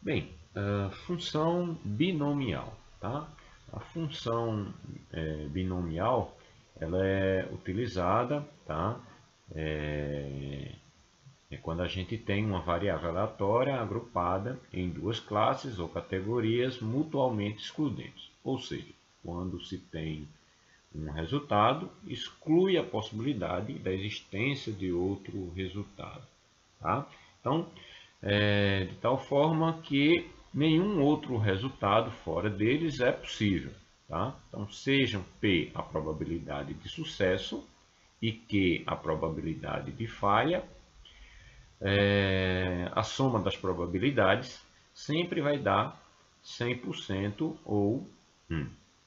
Bem, função binomial, tá? A função binomial, ela é utilizada, tá? É quando a gente tem uma variável aleatória agrupada em duas classes ou categorias mutuamente excludentes. Ou seja, quando se tem um resultado, exclui a possibilidade da existência de outro resultado. Tá? Então, de tal forma que nenhum outro resultado fora deles é possível. Tá? Então, sejam P a probabilidade de sucesso e Q a probabilidade de falha, a soma das probabilidades sempre vai dar 100% ou 1.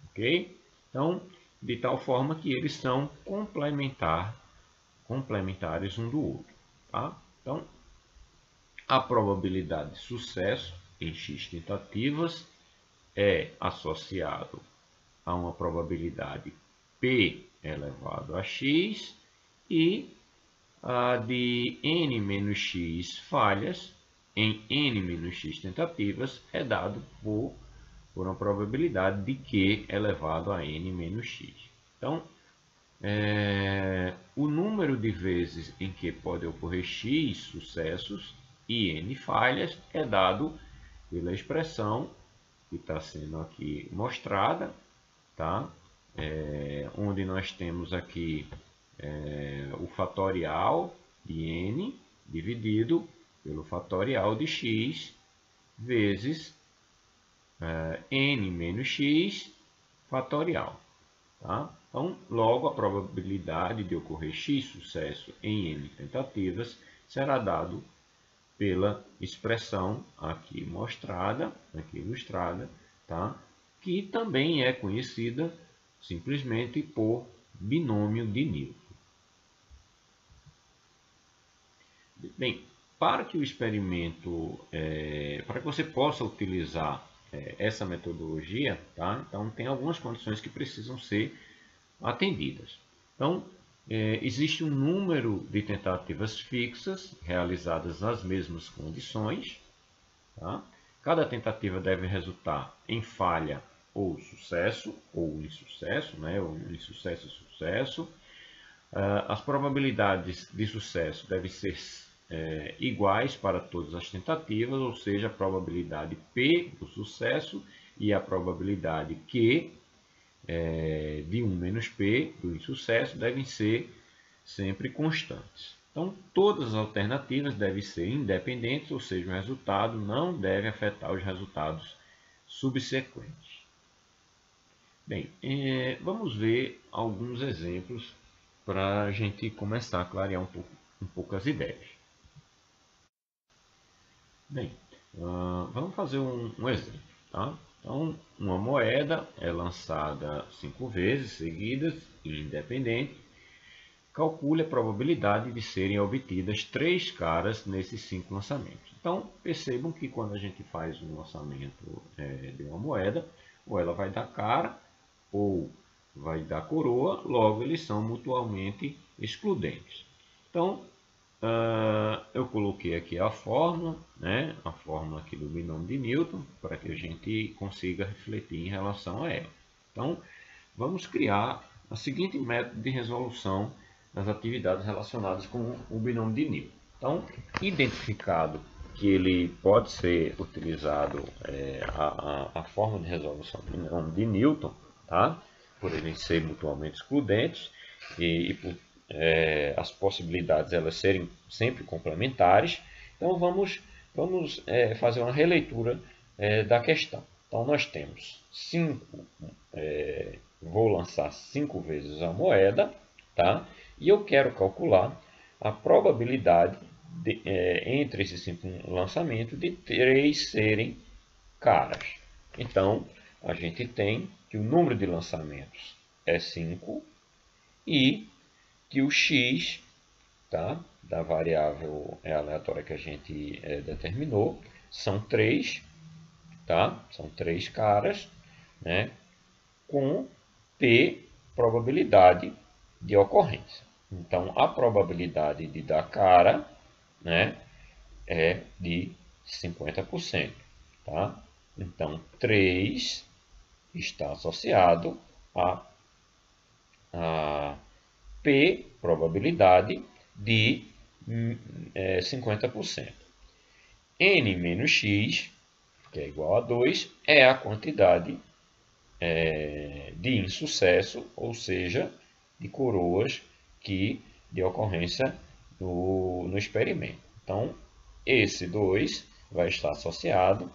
Ok? Então, de tal forma que eles são complementares um do outro. Tá? Então, a probabilidade de sucesso em x tentativas é associado a uma probabilidade p elevado a x e a de n menos x falhas em n menos x tentativas é dado por uma probabilidade de q elevado a n menos x. Então, o número de vezes em que pode ocorrer x sucessos e n falhas é dado pela expressão que está sendo aqui mostrada, tá? Onde nós temos aqui o fatorial de n dividido pelo fatorial de x vezes n menos x fatorial. Tá? Então, logo, a probabilidade de ocorrer x sucesso em n tentativas será dado pela expressão aqui mostrada, aqui ilustrada, tá? Que também é conhecida simplesmente por binômio de Newton. Bem, para que o experimento, para que você possa utilizar essa metodologia, tá? Então tem algumas condições que precisam ser atendidas. Então, existe um número de tentativas fixas realizadas nas mesmas condições. Tá? Cada tentativa deve resultar em falha ou sucesso, ou insucesso, né? Ou insucesso e sucesso. As probabilidades de sucesso devem ser iguais para todas as tentativas, ou seja, a probabilidade P do sucesso e a probabilidade Q de 1 menos P do insucesso devem ser sempre constantes. Então, todas as alternativas devem ser independentes, ou seja, o resultado não deve afetar os resultados subsequentes. Bem, vamos ver alguns exemplos para a gente começar a clarear um pouco as ideias. Bem, vamos fazer um exemplo. Tá? Então, uma moeda é lançada 5 vezes seguidas e independente. Calcule a probabilidade de serem obtidas 3 caras nesses 5 lançamentos. Então, percebam que quando a gente faz um lançamento de uma moeda, ou ela vai dar cara, ou vai dar coroa, logo eles são mutuamente excludentes. Então, eu coloquei aqui a fórmula, né? A fórmula aqui do binômio de Newton, para que a gente consiga refletir em relação a ela. Então, vamos criar o seguinte método de resolução das atividades relacionadas com o binômio de Newton. Então, identificado que ele pode ser utilizado a forma de resolução do binômio de Newton, tá? Por eles serem mutuamente excludentes e por as possibilidades elas serem sempre complementares. Então, vamos fazer uma releitura da questão. Então, nós temos 5, vou lançar 5 vezes a moeda, tá? E eu quero calcular a probabilidade entre esses 5 lançamentos de 3 serem caras. Então, a gente tem que o número de lançamentos é 5 e que o x, tá, da variável aleatória que a gente determinou são 3, tá? São 3 caras, né, com P probabilidade de ocorrência. Então, a probabilidade de dar cara, né, é de 50%. tá? Então, 3 está associado a P, probabilidade, de 50%. N menos X, que é igual a 2, é a quantidade de insucesso, ou seja, de coroas de ocorrência no experimento. Então, esse 2 vai estar associado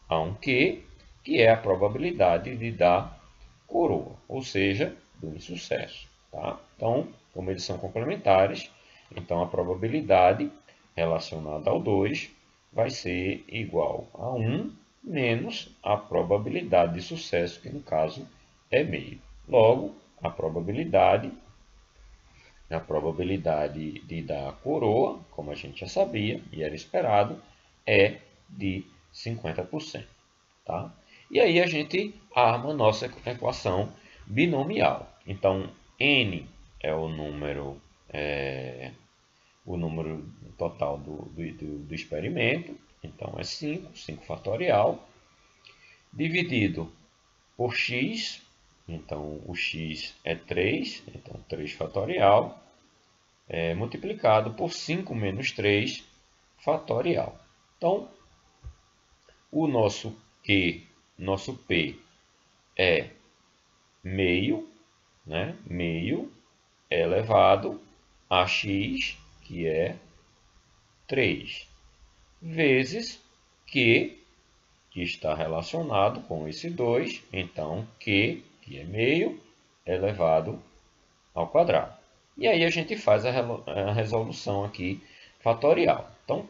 a um Q, que é a probabilidade de dar coroa, ou seja, do insucesso. Tá? Então, como eles são complementares, então a probabilidade relacionada ao 2 vai ser igual a 1 menos a probabilidade de sucesso, que no caso é meio. Logo, a probabilidade de dar coroa, como a gente já sabia e era esperado, é de 50%. Tá? E aí a gente arma nossa equação binomial. Então, n é o número total do experimento. Então, é 5 fatorial, dividido por x. Então, o x é 3, então 3 fatorial, multiplicado por 5 menos 3 fatorial. Então, o nosso P é meio, né? Meio elevado a x, que é 3, vezes Q, que está relacionado com esse 2, então Q, que é meio, elevado ao quadrado. E aí a gente faz a resolução aqui fatorial. Então,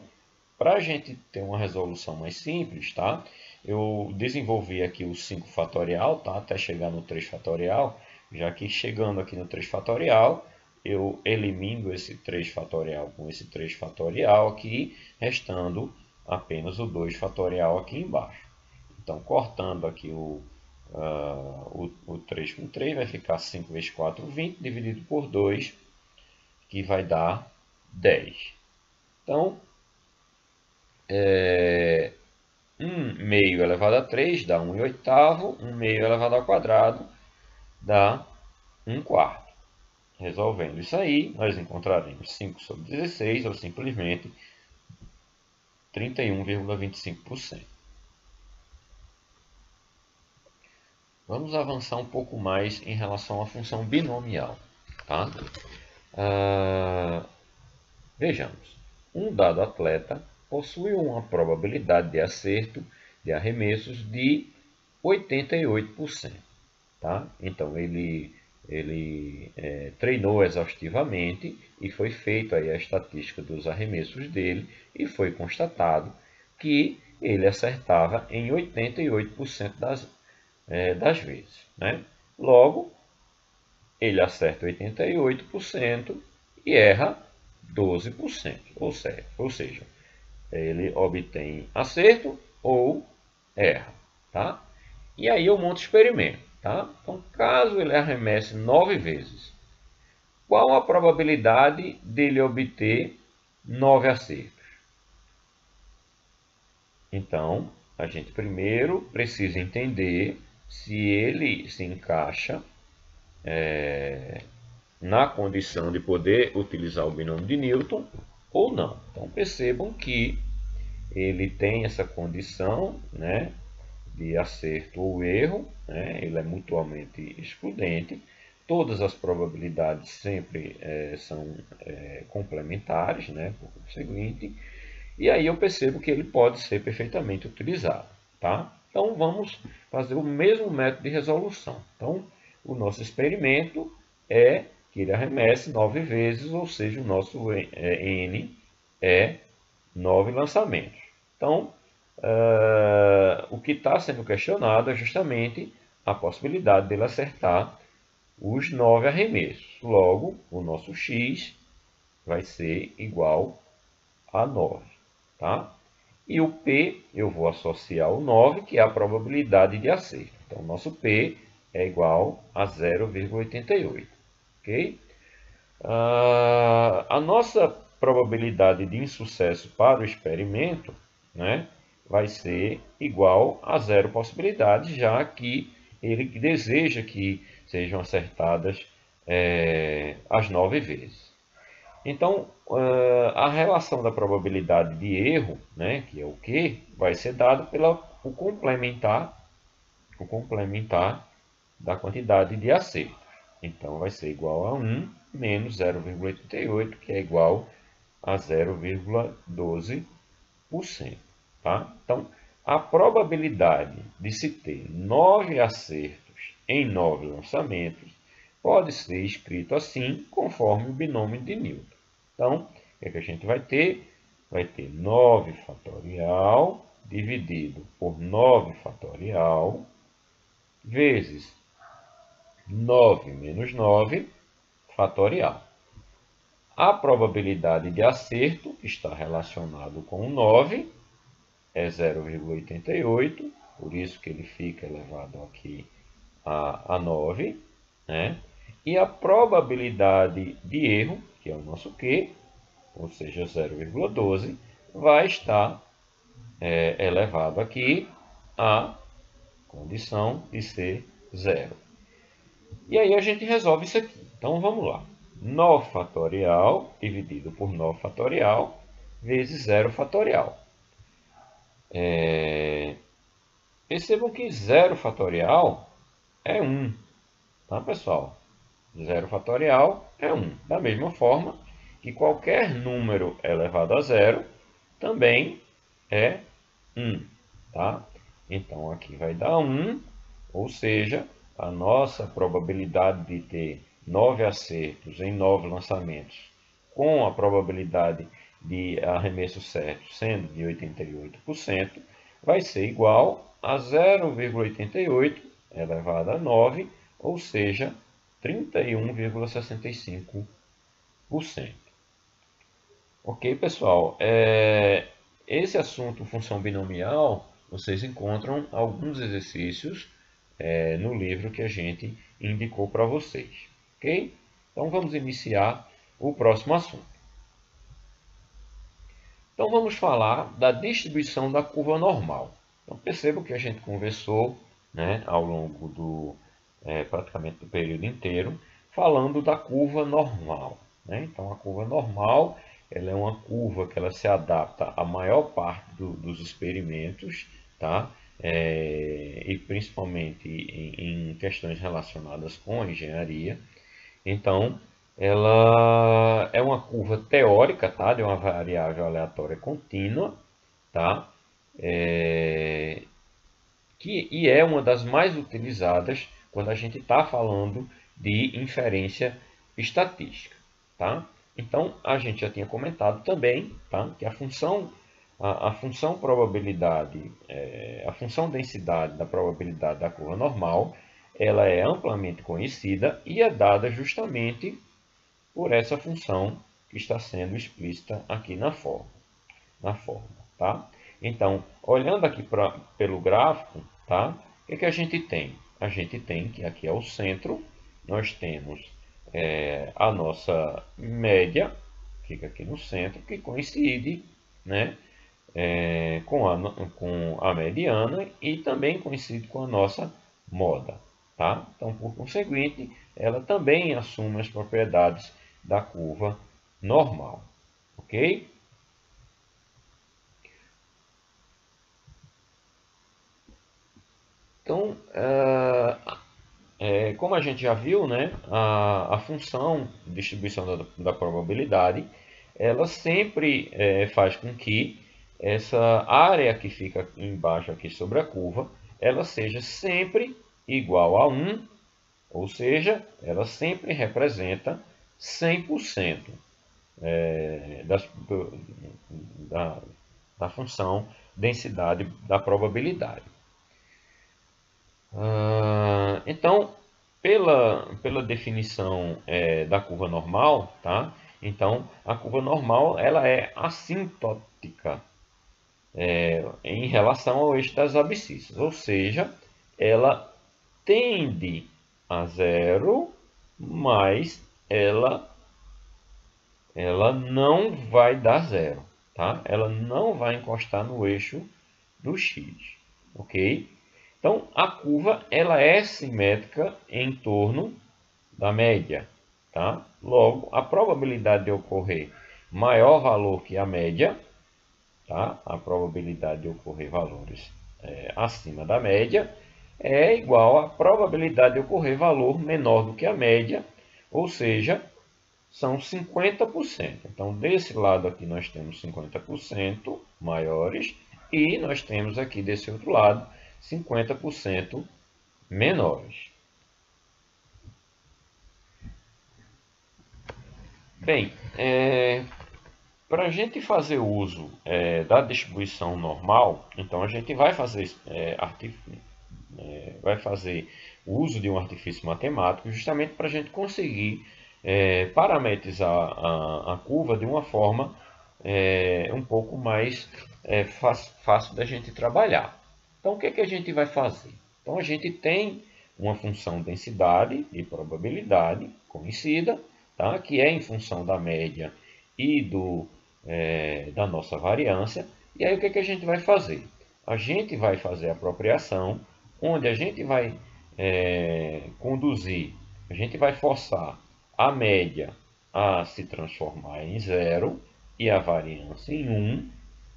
para a gente ter uma resolução mais simples, tá? Eu desenvolvi aqui o 5 fatorial, tá? Até chegar no 3 fatorial, já que chegando aqui no 3 fatorial, eu elimino esse 3 fatorial com esse 3 fatorial aqui, restando apenas o 2 fatorial aqui embaixo. Então, cortando aqui o 3 com 3, vai ficar 5 vezes 4, 20, dividido por 2, que vai dar 10. Então, 1 meio elevado a 3 dá 1 oitavo, 1 meio elevado ao quadrado dá 1 quarto. Resolvendo isso aí, nós encontraremos 5 sobre 16, ou simplesmente 31,25%. Vamos avançar um pouco mais em relação à função binomial. Tá? Vejamos, um dado atleta possui uma probabilidade de acerto de arremessos de 88%. Tá? Então, ele treinou exaustivamente e foi feita aí a estatística dos arremessos dele e foi constatado que ele acertava em 88% das vezes. Né? Logo, ele acerta 88% e erra 12%. Ou seja, ele obtém acerto ou erra. Tá? E aí eu monto o experimento. Tá? Então, caso ele arremesse 9 vezes, qual a probabilidade dele obter 9 acertos? Então, a gente primeiro precisa entender se ele se encaixa na condição de poder utilizar o binômio de Newton ou não. Então, percebam que ele tem essa condição, né, de acerto ou erro, né? Ele é mutuamente excludente. Todas as probabilidades sempre são complementares, né? Por conseguinte. E aí eu percebo que ele pode ser perfeitamente utilizado. Tá? Então vamos fazer o mesmo método de resolução. Então o nosso experimento é que ele arremesse 9 vezes, ou seja, o nosso N é 9 lançamentos. Então, o que está sendo questionado é justamente a possibilidade dele acertar os 9 arremessos. Logo, o nosso x vai ser igual a 9. Tá? E o P eu vou associar o 9, que é a probabilidade de acerto. Então, o nosso P é igual a 0,88. Okay? A nossa probabilidade de insucesso para o experimento, né, vai ser igual a zero possibilidades, já que ele deseja que sejam acertadas as 9 vezes. Então, a relação da probabilidade de erro, né, que é o Q, vai ser dado pelo complementar da quantidade de acertos. Então, vai ser igual a 1 menos 0,88, que é igual a 0,12%. Tá? Então, a probabilidade de se ter 9 acertos em 9 lançamentos pode ser escrito assim, conforme o binômio de Newton. Então, o que a gente vai ter? Vai ter 9 fatorial dividido por 9 fatorial vezes 9 menos 9 fatorial. A probabilidade de acerto, que está relacionado com o 9, é 0,88, por isso que ele fica elevado aqui a 9, né? E a probabilidade de erro, que é o nosso Q, ou seja, 0,12, vai estar elevado aqui à condição de ser zero. E aí a gente resolve isso aqui. Então vamos lá. 9 fatorial dividido por 9 fatorial vezes 0 fatorial. Percebam que 0 fatorial é 1. Tá, pessoal? 0 fatorial é 1. Da mesma forma que qualquer número elevado a zero também é 1. Tá? Então, aqui vai dar 1, ou seja, a nossa probabilidade de ter 9 acertos em 9 lançamentos, com a probabilidade de arremesso certo sendo de 88%, vai ser igual a 0,88 elevado a 9, ou seja, 31,65%. Ok, pessoal? Esse assunto, função binomial, vocês encontram alguns exercícios no livro que a gente indicou para vocês. Ok? Então vamos iniciar o próximo assunto. Então vamos falar da distribuição da curva normal. Então percebam que a gente conversou, né, ao longo do praticamente do período inteiro, falando da curva normal. Né? Então a curva normal ela é uma curva que ela se adapta à maior parte dos experimentos, tá? E principalmente em questões relacionadas com a engenharia. Então, ela é uma curva teórica, tá? De uma variável aleatória contínua, tá? E é uma das mais utilizadas quando a gente está falando de inferência estatística, tá? Então, a gente já tinha comentado também, tá? Que a função probabilidade, a função densidade da probabilidade da curva normal, ela é amplamente conhecida e é dada justamente por essa função que está sendo explícita aqui na forma, tá? Então, olhando aqui pelo gráfico, tá? O que a gente tem? A gente tem que aqui é o centro, nós temos a nossa média, fica aqui no centro, que coincide, né, com a mediana e também coincide com a nossa moda. Tá? Então, por conseguinte, ela também assume as propriedades da curva normal. Ok? Então, como a gente já viu, né, a função de distribuição da probabilidade, ela sempre faz com que essa área que fica embaixo aqui sobre a curva, ela seja sempre igual a 1, ou seja, ela sempre representa 100% da função densidade da probabilidade. Então, pela definição da curva normal, tá? Então, a curva normal ela é assintótica em relação ao eixo das abscissas, ou seja, ela tende a zero, mas ela não vai dar zero, tá? Ela não vai encostar no eixo do x, ok? Então, a curva ela é simétrica em torno da média, tá? Logo, a probabilidade de ocorrer maior valor que a média, tá? A probabilidade de ocorrer valores acima da média é igual à probabilidade de ocorrer valor menor do que a média, ou seja, são 50%. Então, desse lado aqui nós temos 50% maiores e nós temos aqui desse outro lado 50% menores. Bem, para a gente fazer uso da distribuição normal, então a gente vai fazer, vai fazer o uso de um artifício matemático justamente para a gente conseguir parametrizar a curva de uma forma um pouco mais fácil da gente trabalhar. Então, o que a gente vai fazer? Então, a gente tem uma função densidade e probabilidade conhecida, tá? Que é em função da média e da nossa variância. E aí, o que a gente vai fazer? A gente vai fazer a apropriação, onde a gente vai conduzir, a gente vai forçar a média a se transformar em 0 e a variância em 1,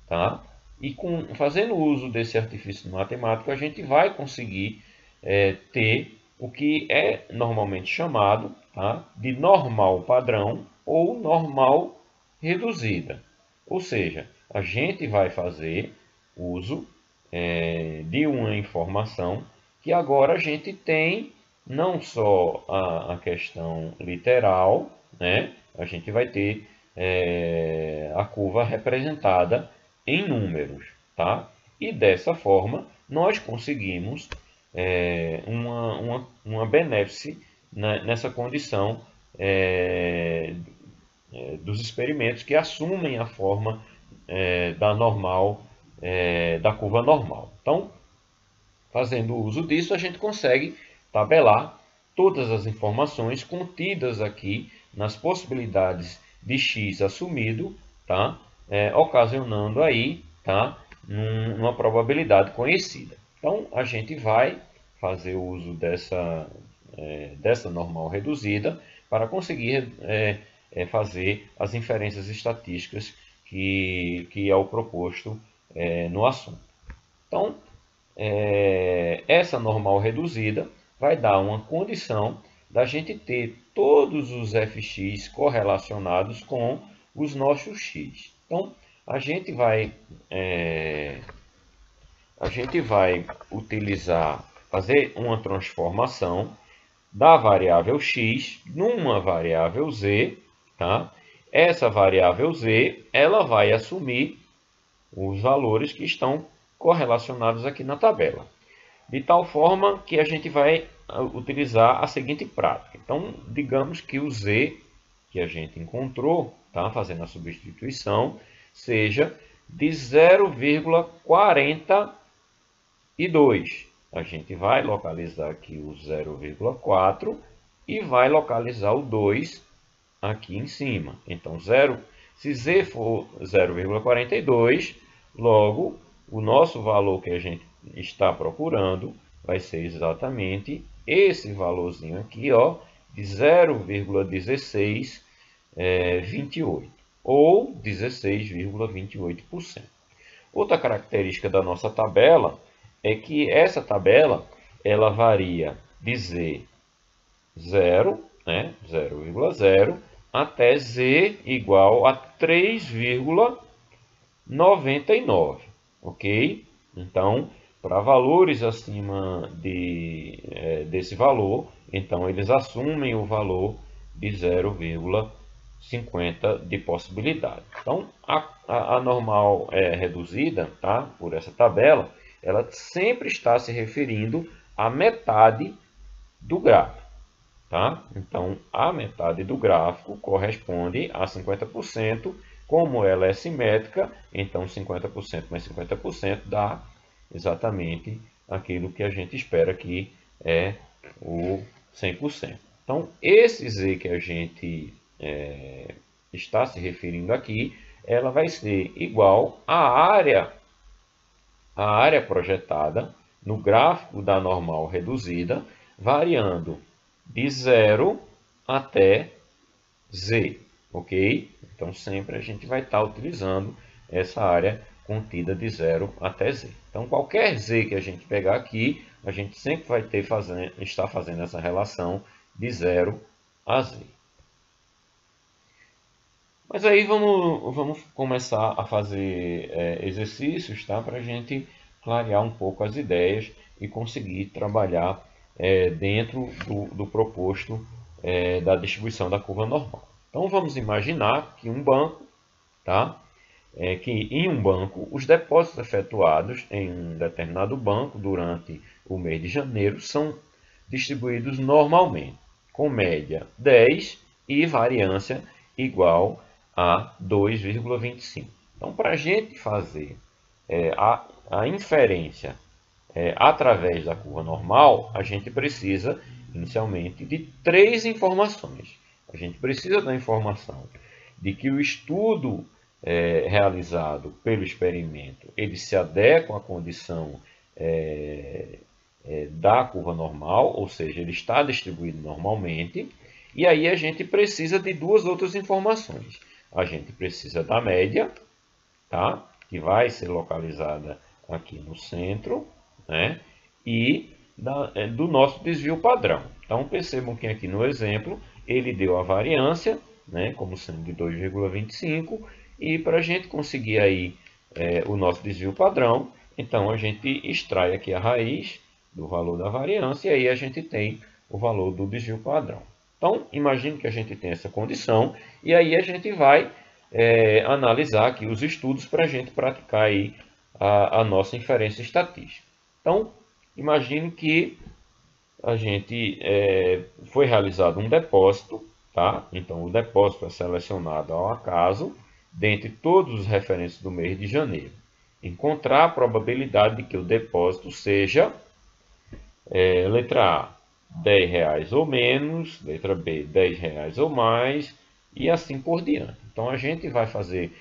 tá? E fazendo uso desse artifício matemático, a gente vai conseguir ter o que é normalmente chamado, tá, de normal padrão ou normal reduzida. Ou seja, a gente vai fazer uso de uma informação que agora a gente tem não só a questão literal, né? A gente vai ter a curva representada em números, tá? E dessa forma nós conseguimos uma benéfice nessa condição dos experimentos que assumem a forma da curva normal. Então, fazendo uso disso, a gente consegue tabelar todas as informações contidas aqui nas possibilidades de x assumido, tá? Ocasionando aí, tá? Uma probabilidade conhecida. Então, a gente vai fazer uso dessa normal reduzida para conseguir fazer as inferências estatísticas que é o proposto no assunto. Então, essa normal reduzida vai dar uma condição da gente ter todos os fx correlacionados com os nossos x. Então, a gente vai fazer uma transformação da variável x numa variável z, tá? Essa variável z, ela vai assumir os valores que estão correlacionados aqui na tabela. De tal forma que a gente vai utilizar a seguinte prática. Então, digamos que o z que a gente encontrou, tá, fazendo a substituição, seja de 0,42. A gente vai localizar aqui o 0,4 e vai localizar o 2 aqui em cima. Então, se z for 0,42, logo o nosso valor que a gente está procurando vai ser exatamente esse valorzinho aqui, ó, de 0,1628 ou 16,28%. Outra característica da nossa tabela é que essa tabela ela varia de z 0, né, 0,0 até z igual a 3,99, ok? Então, para valores acima desse valor, então eles assumem o valor de 0,50 de possibilidade. Então, a normal reduzida, tá, por essa tabela, ela sempre está se referindo à metade do gráfico. Tá? Então, a metade do gráfico corresponde a 50%. Como ela é simétrica, então 50% mais 50% dá exatamente aquilo que a gente espera que é o 100%. Então, esse z que a gente está se referindo aqui, ela vai ser igual à área a área projetada no gráfico da normal reduzida, variando de 0 até z, ok? Então sempre a gente vai estar utilizando essa área contida de 0 até z. Então qualquer z que a gente pegar aqui, a gente sempre vai estar fazendo essa relação de 0 a z. Mas aí vamos começar a fazer exercícios, tá? Para a gente clarear um pouco as ideias e conseguir trabalhar dentro do proposto da distribuição da curva normal. Então vamos imaginar que um banco, tá? Que em um banco os depósitos efetuados em um determinado banco durante o mês de janeiro são distribuídos normalmente, com média 10 e variância igual a 2,25. Então, para a gente fazer a inferência através da curva normal, a gente precisa inicialmente de 3 informações. A gente precisa da informação de que o estudo realizado pelo experimento ele se adequa à condição da curva normal, ou seja, ele está distribuído normalmente. E aí a gente precisa de 2 outras informações. A gente precisa da média, tá? Que vai ser localizada aqui no centro, né? E do nosso desvio padrão. Então percebam que aqui no exemplo ele deu a variância, né? Como sendo de 2,25, e para a gente conseguir aí o nosso desvio padrão, então a gente extrai aqui a raiz do valor da variância e aí a gente tem o valor do desvio padrão. Então, imagine que a gente tem essa condição e aí a gente vai analisar aqui os estudos para a gente praticar aí a nossa inferência estatística. Então, imagine que a gente foi realizado um depósito, tá? Então, o depósito é selecionado ao acaso, dentre todos os referentes do mês de janeiro. Encontrar a probabilidade de que o depósito seja, letra A, R$10 ou menos, letra B, R$10 ou mais, e assim por diante. Então, a gente vai fazer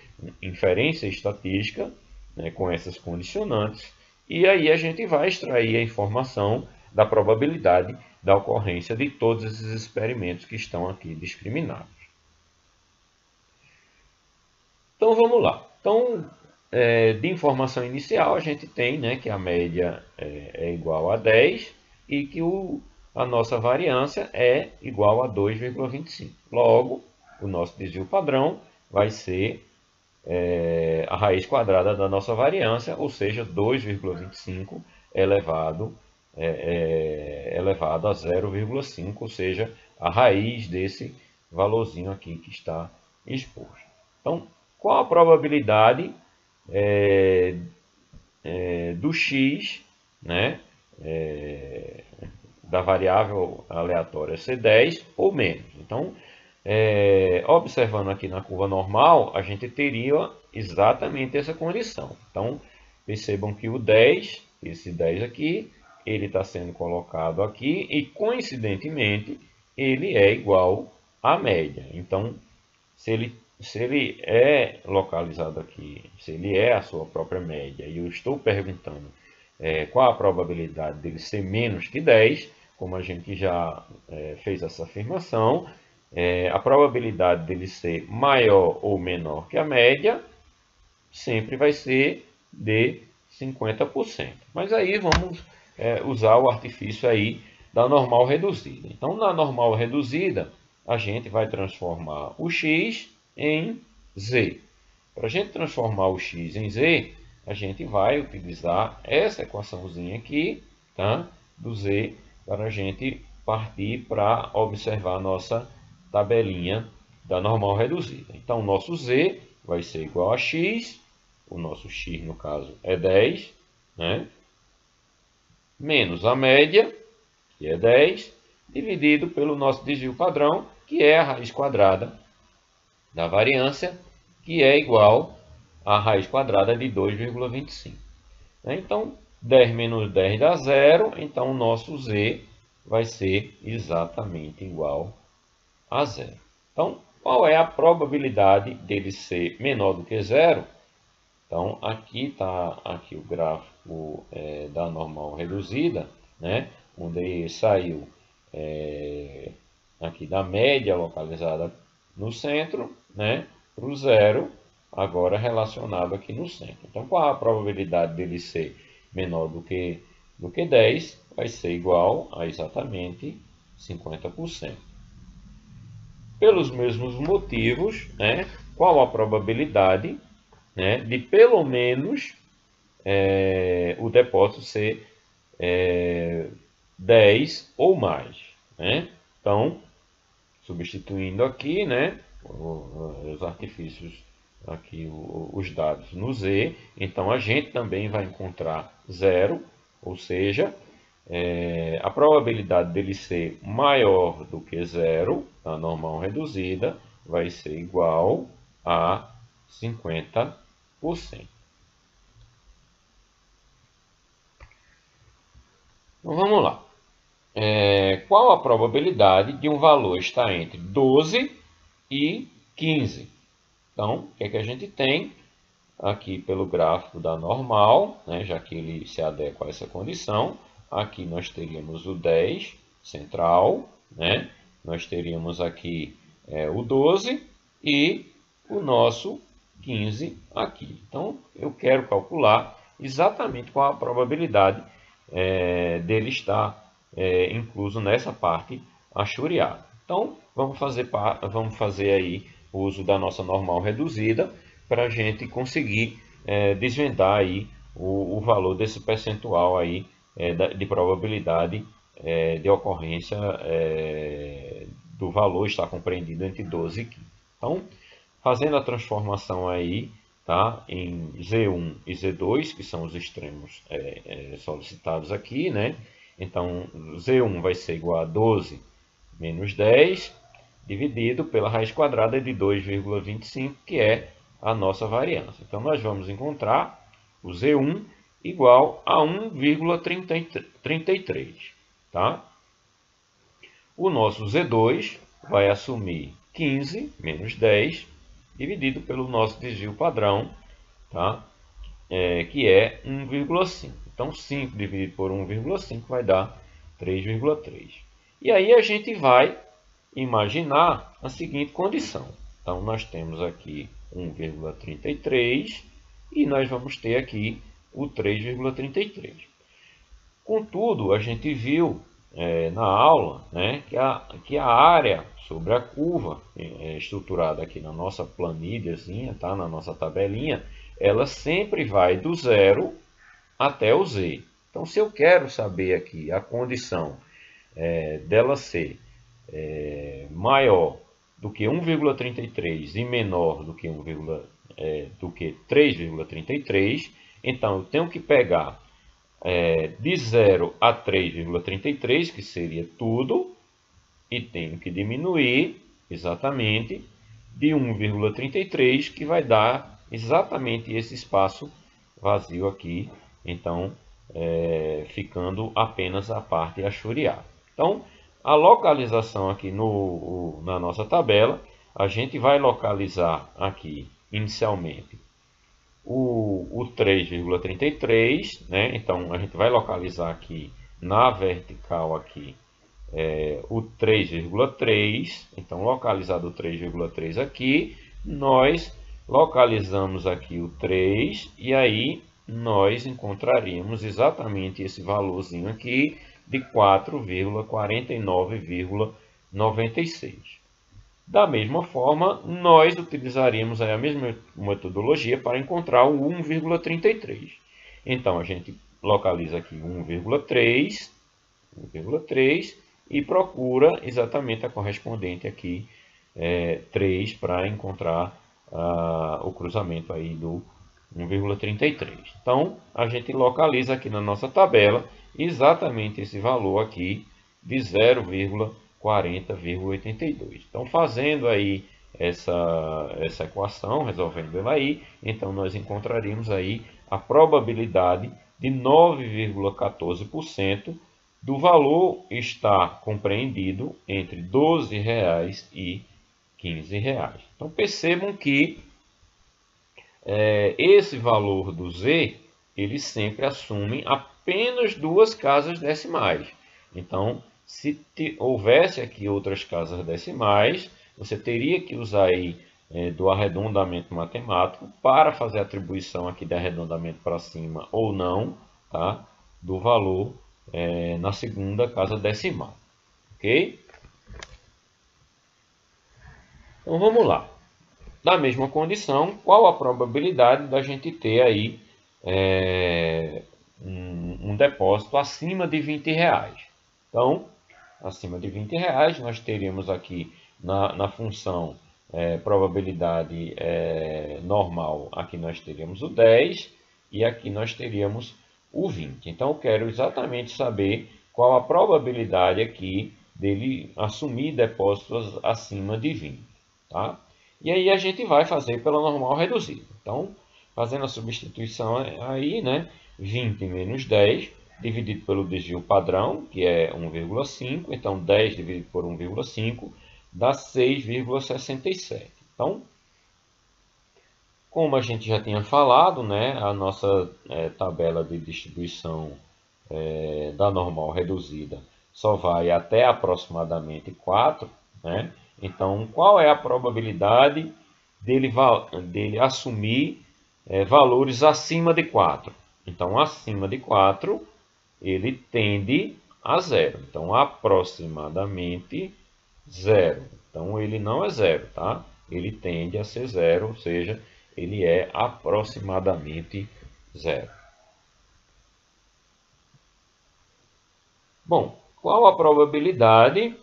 inferência estatística, né, com essas condicionantes, e aí a gente vai extrair a informação da probabilidade da ocorrência de todos esses experimentos que estão aqui discriminados. Então, vamos lá. Então, de informação inicial, a gente tem, né, que a média é igual a 10 e que a nossa variância é igual a 2,25. Logo, o nosso desvio padrão vai ser a raiz quadrada da nossa variância, ou seja, 2,25 elevado a 0,5, ou seja, a raiz desse valorzinho aqui que está exposto. Então, qual a probabilidade do x, né, da variável aleatória ser 10 ou menos? Então, observando aqui na curva normal, a gente teria exatamente essa condição. Então, percebam que o 10, esse 10 aqui, ele está sendo colocado aqui e, coincidentemente, ele é igual à média. Então, se ele é localizado aqui, se ele é a sua própria média, e eu estou perguntando qual a probabilidade dele ser menos que 10, como a gente já fez essa afirmação, a probabilidade dele ser maior ou menor que a média sempre vai ser de 50%. Mas aí vamos usar o artifício aí da normal reduzida. Então, na normal reduzida, a gente vai transformar o x em z. Para a gente transformar o x em z, a gente vai utilizar essa equaçãozinha aqui, tá? Do z, para a gente partir para observar a nossa tabelinha da normal reduzida. Então, o nosso z vai ser igual a x, o nosso x, no caso, é 10, né? Menos a média, que é 10, dividido pelo nosso desvio padrão, que é a raiz quadrada da variância, que é igual à raiz quadrada de 2,25. Então, 10 menos 10 dá 0, então o nosso z vai ser exatamente igual a 0. Então, qual é a probabilidade dele ser menor do que 0? Então, aqui está o gráfico gráfico da normal reduzida, né, onde saiu aqui da média localizada no centro, né, para o zero, agora relacionado aqui no centro. Então, qual a probabilidade dele ser menor do que 10? Vai ser igual a exatamente 50%. Pelos mesmos motivos, né, qual a probabilidade, né, de pelo menos o depósito ser 10 ou mais, né? Então, substituindo aqui, né, os artifícios aqui, os dados no Z, então a gente também vai encontrar zero, ou seja, a probabilidade dele ser maior do que zero, a normal reduzida, vai ser igual a 50%. Então vamos lá. Qual a probabilidade de um valor estar entre 12 e 15? Então, o que é que a gente tem aqui pelo gráfico da normal, né, já que ele se adequa a essa condição? Aqui nós teríamos o 10 central, né? Nós teríamos aqui o 12 e o nosso 15 aqui. Então, eu quero calcular exatamente qual a probabilidade dele estar incluso nessa parte achuriada. Então, vamos fazer aí o uso da nossa normal reduzida para a gente conseguir desvendar aí o valor desse percentual aí de probabilidade de ocorrência do valor estar compreendido entre 12 e 15. Então, fazendo a transformação aí, tá, em Z1 e Z2, que são os extremos solicitados aqui, né? Então, Z1 vai ser igual a 12 menos 10, dividido pela raiz quadrada de 2,25, que é a nossa variância. Então, nós vamos encontrar o Z1 igual a 1,33. Tá? O nosso Z2 vai assumir 15 menos 10, dividido pelo nosso desvio padrão, tá? Que é 1,5. Então, 5 dividido por 1,5 vai dar 3,3. E aí a gente vai imaginar a seguinte condição. Então, nós temos aqui 1,33 e nós vamos ter aqui o 3,33. Contudo, a gente viu na aula, né, que a área sobre a curva estruturada aqui na nossa planilhazinha, tá, na nossa tabelinha, ela sempre vai do zero até o Z. Então, se eu quero saber aqui a condição dela ser maior do que 1,33 e menor do que 3,33, então eu tenho que pegar de 0 a 3,33, que seria tudo, e tenho que diminuir exatamente de 1,33, que vai dar exatamente esse espaço vazio aqui, então ficando apenas a parte achuriada. Então, a localização aqui na nossa tabela, a gente vai localizar aqui inicialmente o 3,33, né? Então a gente vai localizar aqui na vertical aqui o 3,3. Então, localizado o 3,3 aqui, nós localizamos aqui o 3 e aí nós encontraríamos exatamente esse valorzinho aqui de 4,49,96. Da mesma forma, nós utilizaríamos a mesma metodologia para encontrar o 1,33. Então, a gente localiza aqui 1,3 e procura exatamente a correspondente aqui, 3, para encontrar o cruzamento aí do 1,33. Então, a gente localiza aqui na nossa tabela exatamente esse valor aqui de 0,40,82. Então, fazendo aí essa equação, resolvendo ela aí, então nós encontraríamos aí a probabilidade de 9,14% do valor estar compreendido entre R$ 12,00 e R$ 15,00. Então, percebam que esse valor do Z, eles sempre assumem apenas duas casas decimais. Então, se houvesse aqui outras casas decimais, você teria que usar aí do arredondamento matemático para fazer a atribuição aqui de arredondamento para cima ou não, tá? Do valor na segunda casa decimal, ok? Então vamos lá. Na mesma condição, qual a probabilidade da gente ter aí um depósito acima de R$20? Então, acima de R$20, nós teríamos aqui na função probabilidade normal, aqui nós teríamos o 10 e aqui nós teríamos o 20. Então, eu quero exatamente saber qual a probabilidade aqui dele assumir depósitos acima de 20. Tá? E aí a gente vai fazer pela normal reduzida. Então, fazendo a substituição aí, né? 20 menos 10 dividido pelo desvio padrão, que é 1,5. Então, 10 dividido por 1,5 dá 6,67. Então, como a gente já tinha falado, né? A nossa tabela de distribuição da normal reduzida só vai até aproximadamente 4, né? Então, qual é a probabilidade dele assumir valores acima de 4? Então, acima de 4, ele tende a zero. Então, aproximadamente zero. Então, ele não é zero, tá? Ele tende a ser zero, ou seja, ele é aproximadamente zero. Bom, qual a probabilidade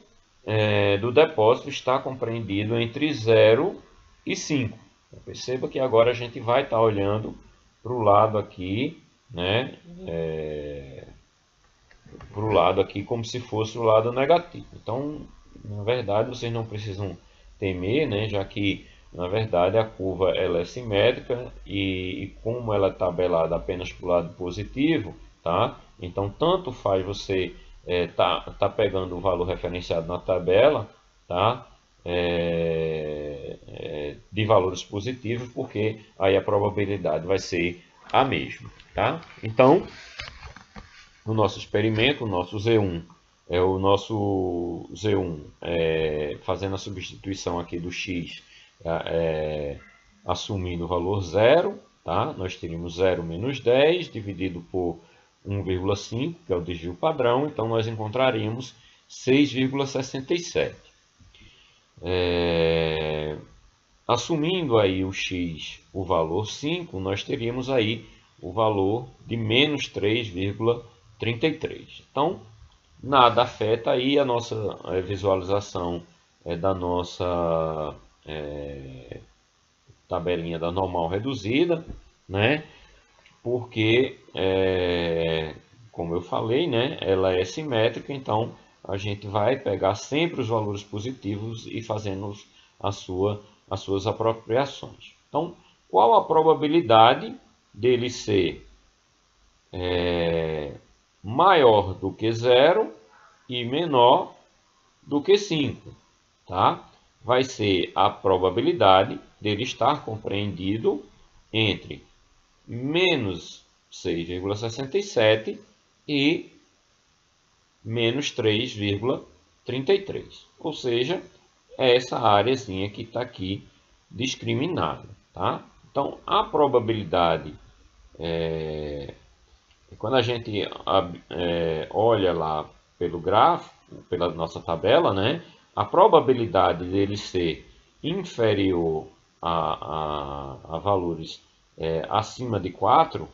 do depósito estar compreendido entre 0 e 5? Perceba que agora a gente vai estar olhando para o lado aqui, né? Para o lado aqui como se fosse o lado negativo. Então, na verdade, vocês não precisam temer, né? Já que, na verdade, a curva ela é simétrica e como ela é tabelada apenas para o lado positivo, tá? Então, tanto faz você tá pegando o valor referenciado na tabela, tá? De valores positivos, porque aí a probabilidade vai ser a mesma, tá? Então, no nosso experimento, o nosso Z1 fazendo a substituição aqui do x, assumindo o valor 0, tá? Nós teríamos 0 menos 10 dividido por 1,5, que é o desvio padrão, então nós encontraríamos 6,67. Assumindo aí o x, o valor 5, nós teríamos aí o valor de menos 3,33. Então, nada afeta aí a nossa visualização da nossa tabelinha da normal reduzida, né? Porque, como eu falei, né, ela é simétrica, então a gente vai pegar sempre os valores positivos e fazendo as suas apropriações. Então, qual a probabilidade dele ser maior do que 0 e menor do que 5? Tá? Vai ser a probabilidade dele estar compreendido entre menos 6,67 e menos 3,33. Ou seja, é essa áreazinha que está aqui discriminada. Tá? Então, a probabilidade, quando a gente olha lá pelo gráfico, pela nossa tabela, né, a probabilidade dele ser inferior a valores acima de 4,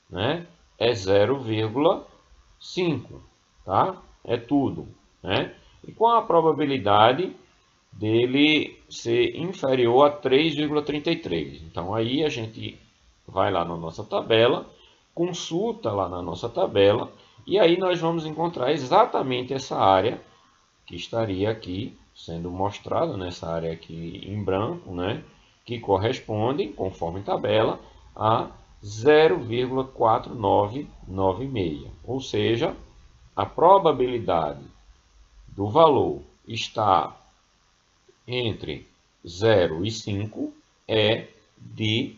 né, é 0,5, tá? É tudo, né? E qual a probabilidade dele ser inferior a 3,33? Então aí a gente vai lá na nossa tabela, consulta lá na nossa tabela e aí nós vamos encontrar exatamente essa área que estaria aqui sendo mostrada, nessa área aqui em branco, né? Que corresponde, conforme tabela, a 0,4996. Ou seja, a probabilidade do valor estar entre 0 e 5 é de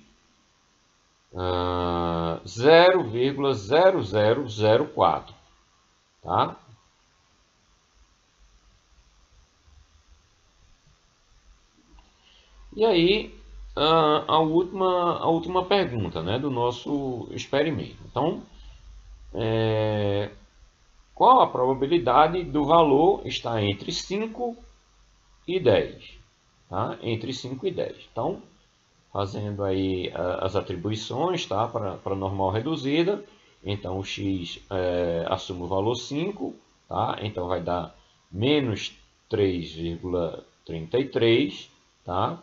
0,0004, tá? E aí, a última pergunta, né, do nosso experimento. Então, qual a probabilidade do valor estar entre 5 e 10? Tá? Entre 5 e 10. Então, fazendo aí as atribuições, tá? Para normal reduzida. Então, o x assume o valor 5, tá? Então vai dar menos 3,33, tá?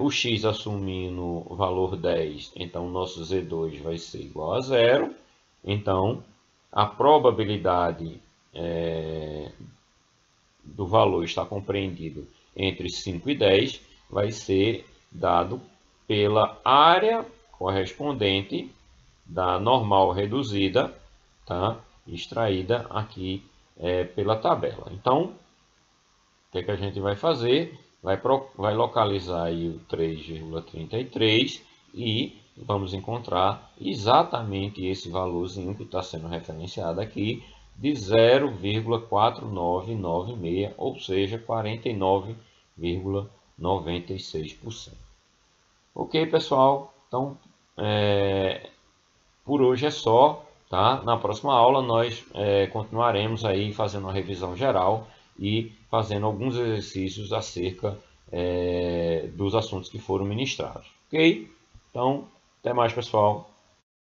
O x assumindo o valor 10, então o nosso Z2 vai ser igual a zero. Então, a probabilidade do valor estar compreendido entre 5 e 10 vai ser dado pela área correspondente da normal reduzida, tá? Extraída aqui pela tabela. Então, o que a gente vai fazer? Vai localizar aí o 3,33 e vamos encontrar exatamente esse valorzinho que está sendo referenciado aqui, de 0,4996, ou seja, 49,96%. Ok, pessoal? Então, por hoje é só, tá? Na próxima aula nós continuaremos aí fazendo uma revisão geral e fazendo alguns exercícios acerca dos assuntos que foram ministrados. Ok? Então, até mais, pessoal.